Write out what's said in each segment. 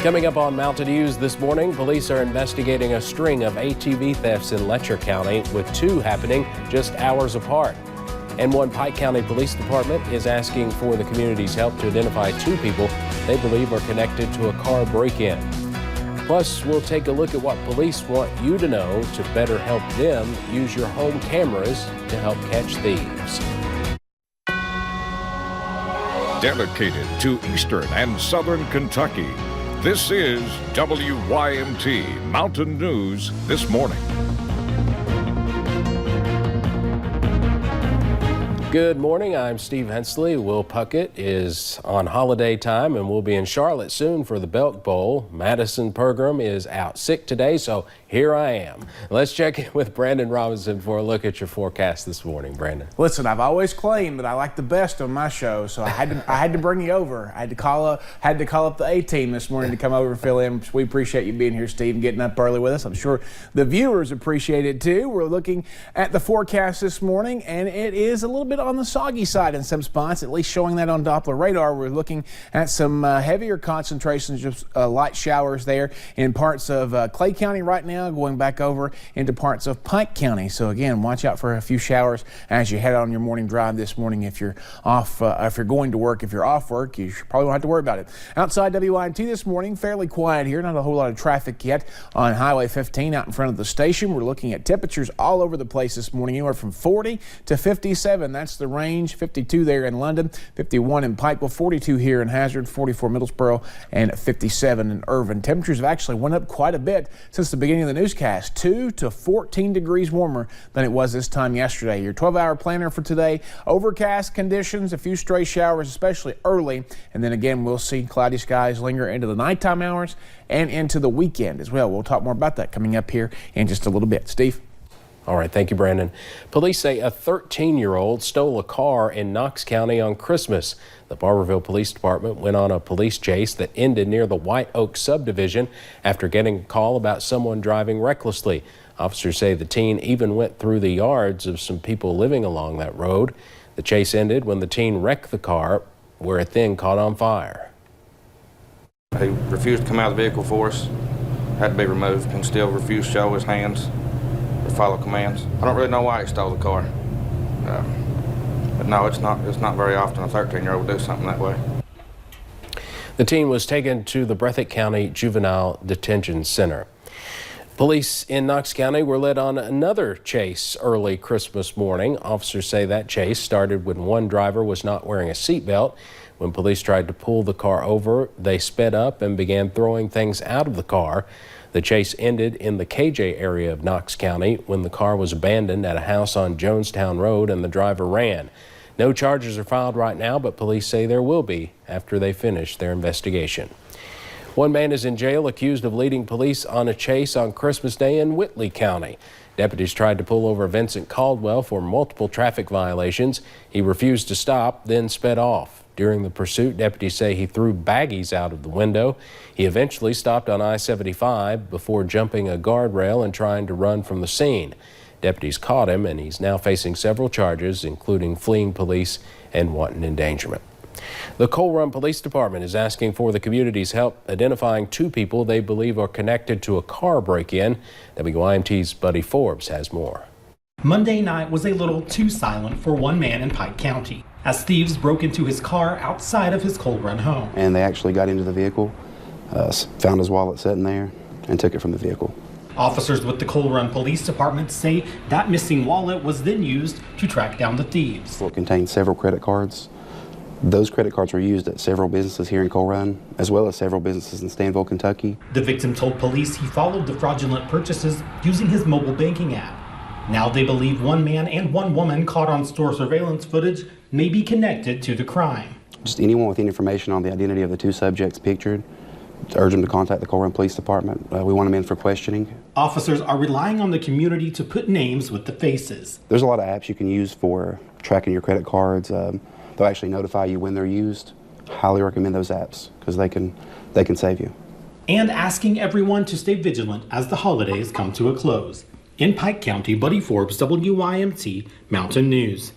Coming up on Mountain News this morning, police are investigating a string of ATV thefts in Letcher County, with two happening just hours apart. And one Pike County Police Department is asking for the community's help to identify two people they believe are connected to a car break-in. Plus, we'll take a look at what police want you to know to better help them use your home cameras to help catch thieves. Dedicated to Eastern and Southern Kentucky, this is WYMT Mountain News This Morning. Good morning, I'm Steve Hensley. Will Puckett is on holiday time and will be in Charlotte soon for the Belk Bowl. Madison Pergram is out sick today, so here I am. Let's check in with Brandon Robinson for a look at your forecast this morning. Brandon. Listen, I've always claimed that I like the best on my show, so I had to bring you over. I had to call up the A-team this morning to come over and fill in. We appreciate you being here, Steve, and getting up early with us. I'm sure the viewers appreciate it too. We're looking at the forecast this morning, and it is a little bit on the soggy side in some spots, at least showing that on Doppler radar. We're looking at some heavier concentrations of light showers there in parts of Clay County right now, going back over into parts of Pike County. So again, watch out for a few showers as you head on your morning drive this morning. If you're off, if you're going to work, if you're off work, you probably won't have to worry about it. Outside WYMT this morning, fairly quiet here. Not a whole lot of traffic yet on Highway 15 out in front of the station. We're looking at temperatures all over the place this morning, anywhere from 40 to 57. That's the range. 52 there in London, 51 in Pikeville, 42 here in Hazard, 44 Middlesboro, and 57 in Irvin. Temperatures have actually went up quite a bit since the beginning of the newscast, 2 to 14 degrees warmer than it was this time yesterday. Your 12-hour planner for today, overcast conditions, a few stray showers, especially early, and then again we'll see cloudy skies linger into the nighttime hours and into the weekend as well. We'll talk more about that coming up here in just a little bit. Steve? All right, thank you, Brandon. Police say a 13-year-old stole a car in Knox County on Christmas. The Barberville Police Department went on a police chase that ended near the White Oak subdivision after getting a call about someone driving recklessly. Officers say the teen even went through the yards of some people living along that road. The chase ended when the teen wrecked the car, where it then caught on fire. He refused to come out of the vehicle for us, had to be removed, and still refused to show his hands or follow commands. I don't really know why he stole the car. But no, it's not very often a 13-year-old would do something that way. The teen was taken to the Breathitt County Juvenile Detention Center. Police in Knox County were led on another chase early Christmas morning. Officers say that chase started when one driver was not wearing a seatbelt. When police tried to pull the car over, they sped up and began throwing things out of the car. The chase ended in the KJ area of Knox County when the car was abandoned at a house on Jonestown Road and the driver ran. No charges are filed right now, but police say there will be after they finish their investigation. One man is in jail accused of leading police on a chase on Christmas Day in Whitley County. Deputies tried to pull over Vincent Caldwell for multiple traffic violations. He refused to stop, then sped off. During the pursuit, deputies say he threw baggies out of the window. He eventually stopped on I-75 before jumping a guardrail and trying to run from the scene. Deputies caught him, and he's now facing several charges, including fleeing police and wanton endangerment. The Coal Run Police Department is asking for the community's help identifying two people they believe are connected to a car break-in. WYMT's Buddy Forbes has more. Monday night was a little too silent for one man in Pike County as thieves broke into his car outside of his Coal Run home. And they actually got into the vehicle, found his wallet sitting there, and took it from the vehicle. Officers with the Coal Run Police Department say that missing wallet was then used to track down the thieves. It contained several credit cards. Those credit cards were used at several businesses here in Coal Run, as well as several businesses in Stanville, Kentucky. The victim told police he followed the fraudulent purchases using his mobile banking app. Now they believe one man and one woman caught on store surveillance footage may be connected to the crime. Just anyone with any information on the identity of the two subjects pictured, urge them to contact the Coal Run Police Department. We want them in for questioning. Officers are relying on the community to put names with the faces. There's a lot of apps you can use for tracking your credit cards. They'll actually notify you when they're used. Highly recommend those apps because they can save you. And asking everyone to stay vigilant as the holidays come to a close. In Pike County, Buddy Forbes, WYMT Mountain News.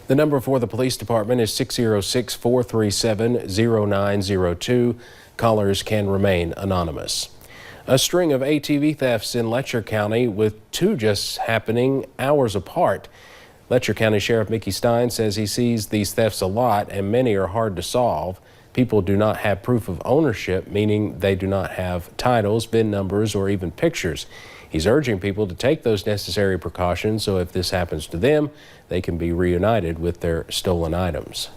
The number for the police department is 606-437-0902. Callers can remain anonymous. A string of ATV thefts in Letcher County, with two just happening hours apart. Letcher County Sheriff Mickey Stein says he sees these thefts a lot and many are hard to solve. People do not have proof of ownership, meaning they do not have titles, VIN numbers, or even pictures. He's urging people to take those necessary precautions so if this happens to them, they can be reunited with their stolen items.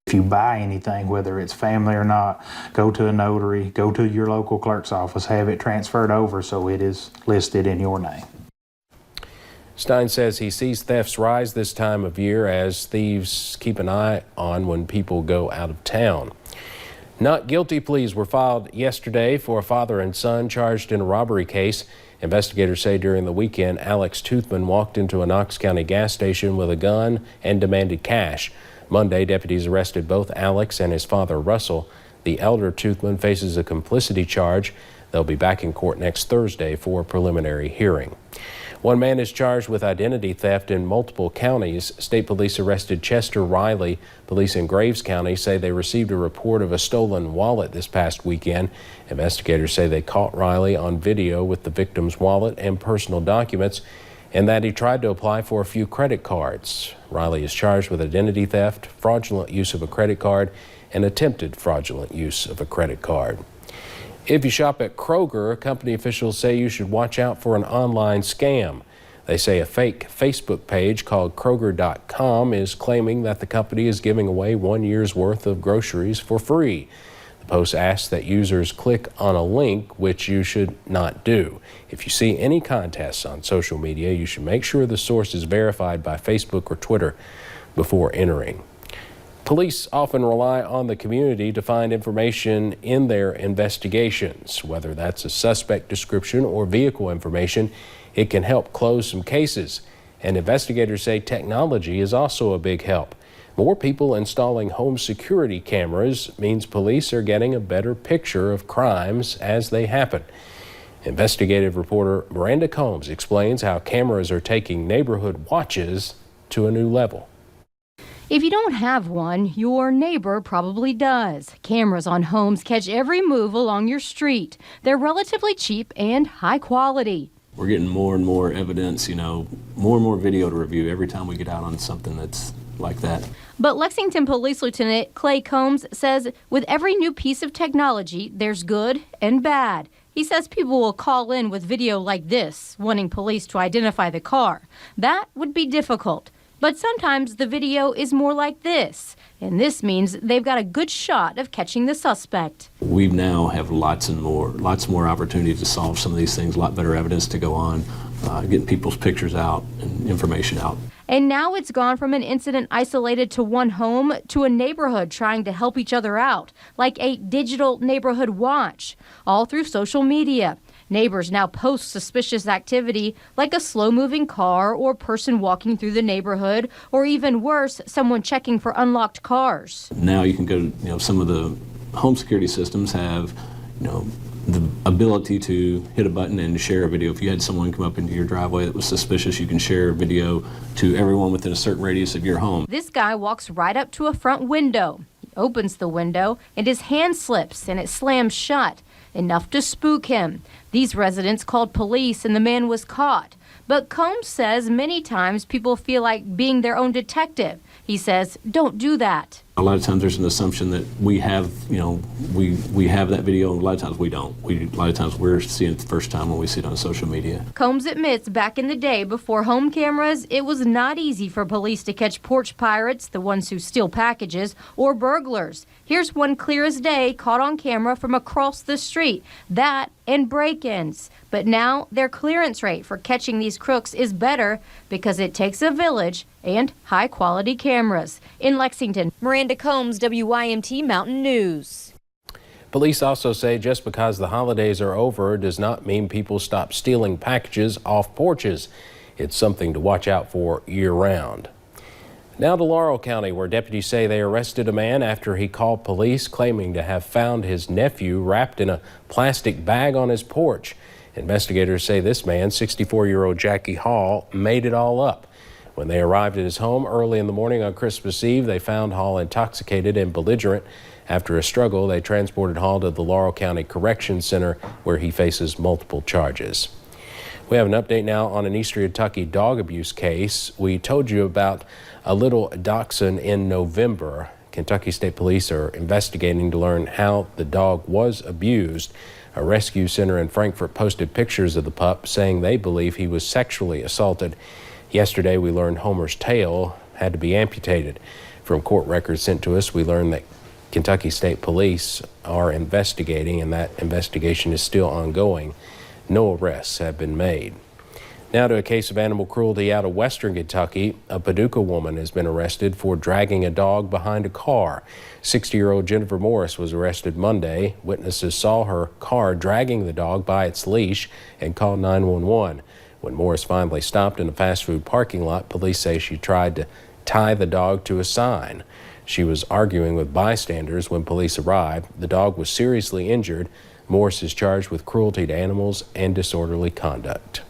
If you buy anything, whether it's family or not, go to a notary, go to your local clerk's office, have it transferred over so it is listed in your name. Stein says he sees thefts rise this time of year as thieves keep an eye on when people go out of town. Not guilty pleas were filed yesterday for a father and son charged in a robbery case. Investigators say during the weekend, Alex Toothman walked into a Knox County gas station with a gun and demanded cash. Monday, deputies arrested both Alex and his father, Russell. The elder Toothman faces a complicity charge. They'll be back in court next Thursday for a preliminary hearing. One man is charged with identity theft in multiple counties. State police arrested Chester Riley. Police in Graves County say they received a report of a stolen wallet this past weekend. Investigators say they caught Riley on video with the victim's wallet and personal documents, and that he tried to apply for a few credit cards. Riley is charged with identity theft, fraudulent use of a credit card, and attempted fraudulent use of a credit card. If you shop at Kroger, company officials say you should watch out for an online scam. They say a fake Facebook page called Kroger.com is claiming that the company is giving away 1 year's worth of groceries for free. The post asks that users click on a link, which you should not do. If you see any contests on social media, you should make sure the source is verified by Facebook or Twitter before entering. Police often rely on the community to find information in their investigations. Whether that's a suspect description or vehicle information, it can help close some cases. And investigators say technology is also a big help. More people installing home security cameras means police are getting a better picture of crimes as they happen. Investigative reporter Miranda Combs explains how cameras are taking neighborhood watches to a new level. If you don't have one, your neighbor probably does. Cameras on homes catch every move along your street. They're relatively cheap and high quality. We're getting more and more evidence, more and more video to review every time we get out on something that's like that. But Lexington Police Lieutenant Clay Combs says with every new piece of technology, there's good and bad. He says people will call in with video like this, wanting police to identify the car. That would be difficult. But sometimes the video is more like this, and this means they've got a good shot of catching the suspect. We now have lots more opportunity to solve some of these things, a lot better evidence to go on, getting people's pictures out and information out. And now it's gone from an incident isolated to one home to a neighborhood trying to help each other out, like a digital neighborhood watch, all through social media. Neighbors now post suspicious activity like a slow-moving car or person walking through the neighborhood, or even worse, someone checking for unlocked cars. Now you can go to, some of the home security systems have, the ability to hit a button and share a video. If you had someone come up into your driveway that was suspicious, you can share a video to everyone within a certain radius of your home. This guy walks right up to a front window. He opens the window and his hand slips and it slams shut, enough to spook him. These residents called police and the man was caught. But Combs says many times people feel like being their own detective. He says, don't do that. A lot of times there's an assumption that we have, we have that video, and a lot of times we don't. A lot of times we're seeing it the first time when we see it on social media. Combs admits back in the day before home cameras, it was not easy for police to catch porch pirates, the ones who steal packages, or burglars. Here's one clear as day caught on camera from across the street. That and break-ins. But now their clearance rate for catching these crooks is better because it takes a village and high-quality cameras. In Lexington, Miranda Combs, WYMT Mountain News. Police also say just because the holidays are over does not mean people stop stealing packages off porches. It's something to watch out for year-round. Now to Laurel County, where deputies say they arrested a man after he called police claiming to have found his nephew wrapped in a plastic bag on his porch. Investigators say this man, 64-year-old Jackie Hall, made it all up. When they arrived at his home early in the morning on Christmas Eve, they found Hall intoxicated and belligerent. After a struggle, they transported Hall to the Laurel County Correction Center, where he faces multiple charges. We have an update now on an Eastern Kentucky dog abuse case. We told you about a little dachshund in November. Kentucky State Police are investigating to learn how the dog was abused. A rescue center in Frankfort posted pictures of the pup, saying they believe he was sexually assaulted. Yesterday, we learned Homer's tail had to be amputated. From court records sent to us, we learned that Kentucky State Police are investigating, and that investigation is still ongoing. No arrests have been made. Now to a case of animal cruelty out of western Kentucky. A Paducah woman has been arrested for dragging a dog behind a car. 60-year-old Jennifer Morris was arrested Monday. Witnesses saw her car dragging the dog by its leash and called 911. When Morris finally stopped in a fast food parking lot, police say she tried to tie the dog to a sign. She was arguing with bystanders when police arrived. The dog was seriously injured. Morris is charged with cruelty to animals and disorderly conduct.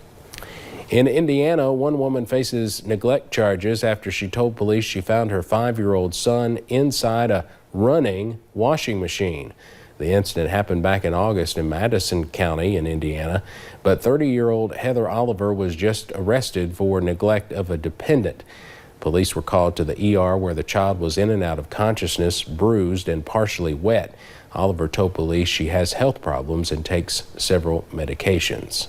In Indiana, one woman faces neglect charges after she told police she found her 5-year-old son inside a running washing machine. The incident happened back in August in Madison County in Indiana, but 30-year-old Heather Oliver was just arrested for neglect of a dependent. Police were called to the ER where the child was in and out of consciousness, bruised and partially wet. Oliver told police she has health problems and takes several medications.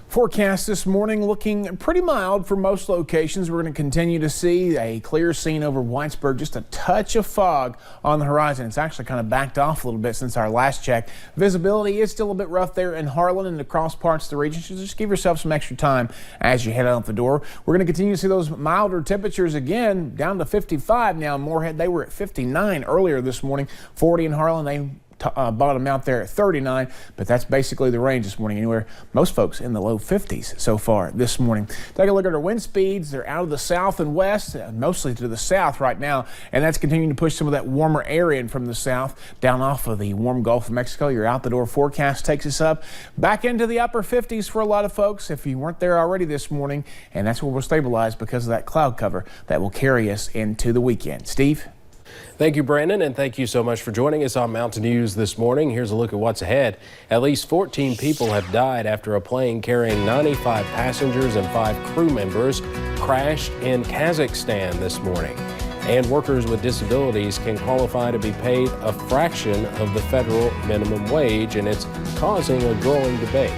Forecast this morning looking pretty mild for most locations. We're going to continue to see a clear scene over Whitesburg, just a touch of fog on the horizon. It's actually kind of backed off a little bit since our last check. Visibility is still a bit rough there in Harlan and across parts of the region, so just give yourself some extra time as you head out the door. We're going to continue to see those milder temperatures again, down to 55 now in Moorhead. They were at 59 earlier this morning. 40 in Harlan. They bottom out there at 39, but that's basically the range this morning. Anywhere, most folks in the low 50s so far this morning. Take a look at our wind speeds. They're out of the south and west, mostly to the south right now, and that's continuing to push some of that warmer air in from the south down off of the warm Gulf of Mexico. Your out the door forecast takes us up back into the upper 50s for a lot of folks if you weren't there already this morning, and that's where we'll stabilize because of that cloud cover that will carry us into the weekend. Steve? Thank you, Brandon, and thank you so much for joining us on Mountain News this morning. Here's a look at what's ahead. At least 14 people have died after a plane carrying 95 passengers and 5 crew members crashed in Kazakhstan this morning. And workers with disabilities can qualify to be paid a fraction of the federal minimum wage, and it's causing a growing debate.